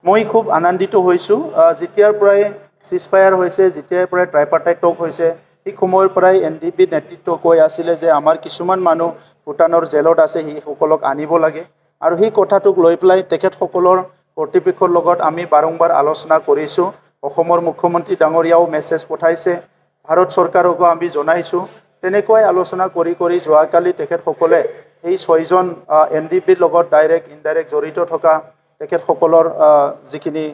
মই খুব আনন্দিত হৈছোঁ যেতিয়াৰ পৰাই সিজফায়াৰ হৈছে যেতিয়াৰ পৰাই ট্ৰাইপাৰ্টাইট টক হৈছে সেই সময়ৰ পৰাই NDP নেতৃত্ব কৈ আছিলে যে আমাৰ কিছুমান মানুহ ভূটানৰ জেলত আছে সেইসকলক আনিব লাগে আৰু সেই কথাটোক লৈ পেলাই তেখেতসকলৰ কৰ্তৃপক্ষৰ লগত আমি বাৰংবাৰ আলোচনা কৰিছোঁ অসমৰ মুখ্যমন্ত্ৰী ডাঙৰীয়াও মেছেজ পঠাইছে ভাৰত চৰকাৰকো আমি জনাইছোঁ তেনেকৈ আলোচনা কৰি যোৱাকালি তেখেতসকলে এই 6জন NDPৰ লগত ডাইৰেক্ট ইনডাইৰেক্ট জড়িত থকা তেখেতসকলৰ যিখিনি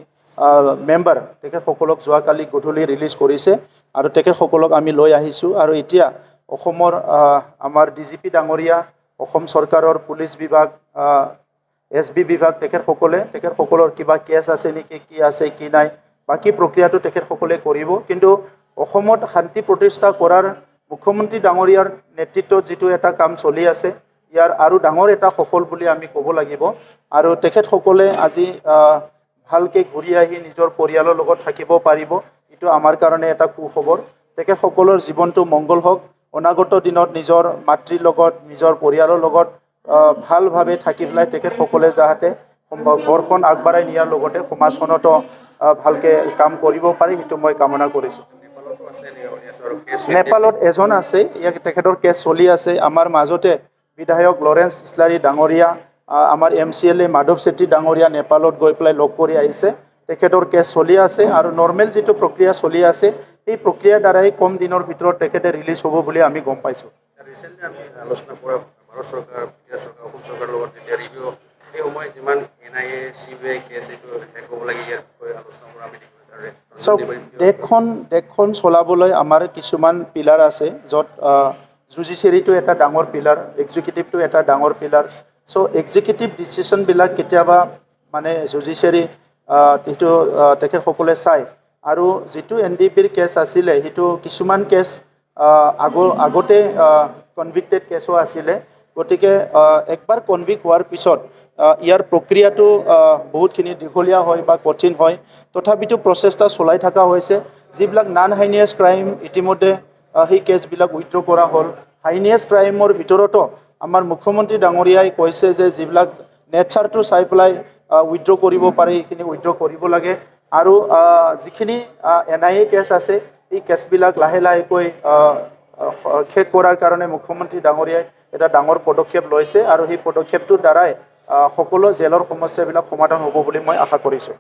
মেম্বাৰ তেখেতসকলক যোৱাকালি গধূলি ৰিলিজ কৰিছে আৰু তেখেতসকলক আমি লৈ আহিছোঁ আৰু এতিয়া অসমৰ আমাৰ DGP ডাঙৰীয়া অসম চৰকাৰৰ পুলিচ বিভাগ SB বিভাগ তেখেতসকলৰ কিবা কেছ আছে নেকি কি আছে কি নাই বাকি প্ৰক্ৰিয়াটো তেখেতসকলে কৰিব কিন্তু অসমত শান্তি প্ৰতিষ্ঠা কৰাৰ মুখ্যমন্ত্ৰী ডাঙৰীয়াৰ নেতৃত্বত যেটো এটা কাম চলি আছে ইয়াৰ আৰু ডাঙৰ এটা সফল বুলি আমি ক'ব লাগিব আৰু তেখেতসকলে আজি ভালকে ঘূৰি আহি নিজৰ পৰিয়ালৰ লগত থাকিব পাৰিব এটো আমাৰ কাৰণে এটা সুখবৰ তেখেতসকলৰ জীৱনটো মংগল হওক অনাগত দিনত নিজৰ মাতৃৰ লগত নিজৰ পৰিয়ালৰ লগত ভালভাৱে থাকি পেলাই তেখেতসকলে যাহাতে ঘৰখন আগবঢ়াই নিয়াৰ লগতে সমাজখনতো ভালকে কাম কৰিব পাৰি এটো মই কামনা কৰিছোঁ নেপালত এজন আছে ইয়াক তেখেতৰ কেছ চলি আছে আমাৰ মাজতে বিধায়ক লৰেন্স ইছলাৰী ডাঙৰীয়া আমাৰ MCLA মাধৱ সেট্টি ডাঙৰীয়া নেপালত গৈ পেলাই লগ কৰি আহিছে তেখেতৰ কেছ চলি আছে আৰু নৰ্মেল যেটো প্ৰক্ৰিয়া চলি আছে এই প্ৰক্ৰিয়াৰ দ্বাৰাই কম দিনৰ ভিতৰত তেখেতে ৰিলিজ হ'ব বুলি আমি গম পাইছোঁ ৰিসেন্টলি আমি আলোচনা কৰা ভাৰত চৰকাৰ বিহাৰ চৰকাৰ অসম চৰকাৰৰ লগত যেতিয়া ৰিভিউ এই সময়ত যিমান NIA CBI কেছ এইটো শেষ হ'ব লাগে ইয়াৰ বিষয়ে আলোচনা কৰা আমি দেশখন চলাবলৈ আমাৰ কিছুমান পিলাৰ আছে য'ত জুডিচিয়াৰিটো এটা ডাঙৰ পিলাৰ এক্সিকিউটিভটো এটা ডাঙৰ পিলাৰ সো এক্সিকিউটিভ ডিসিশনবিলাক কেতিয়াবা মানে জুডিচিয়াৰি যেটো তেখেতসকলে চাই আৰু যেটো NDPৰ কেছ আছিলে হেতু কিছুমান কেছ আগতে কনভিক্টেড কেছো আছিলে গতিকে একবাৰ কনভিক্ট হোৱাৰ পিছত ইয়াৰ প্ৰক্ৰিয়াটো বহুতখিনি দীঘলীয়া হয় বা কঠিন হয় তথাপিতো প্ৰচেষ্টা চলাই থকা হৈছে যিবিলাক নন হাইনিয়াছ ক্ৰাইম ইতিমধ্যে সেই কেছবিলাক উইথড্ৰ কৰা হ'ল হাইনিয়াছ ক্ৰাইমৰ ভিতৰতো আমাৰ মুখ্যমন্ত্ৰী ডাঙৰীয়াই কৈছে যে যিবিলাক নেচাৰটো চাই পেলাই উইথড্ৰ কৰিব পাৰে এইখিনি উইথড্ৰ কৰিব লাগে আৰু যিখিনি NIA কেছ আছে এই কেছবিলাক লাহেকৈ শেষ কৰাৰ কাৰণে মুখ্যমন্ত্ৰী ডাঙৰীয়াই এটা ডাঙৰ পদক্ষেপ লৈছে আৰু সেই পদক্ষেপটোৰ দ্বাৰাই সকলো জেলৰ সমস্যাবিলাক সমাধান হ'ব বুলি মই আশা কৰিছোঁ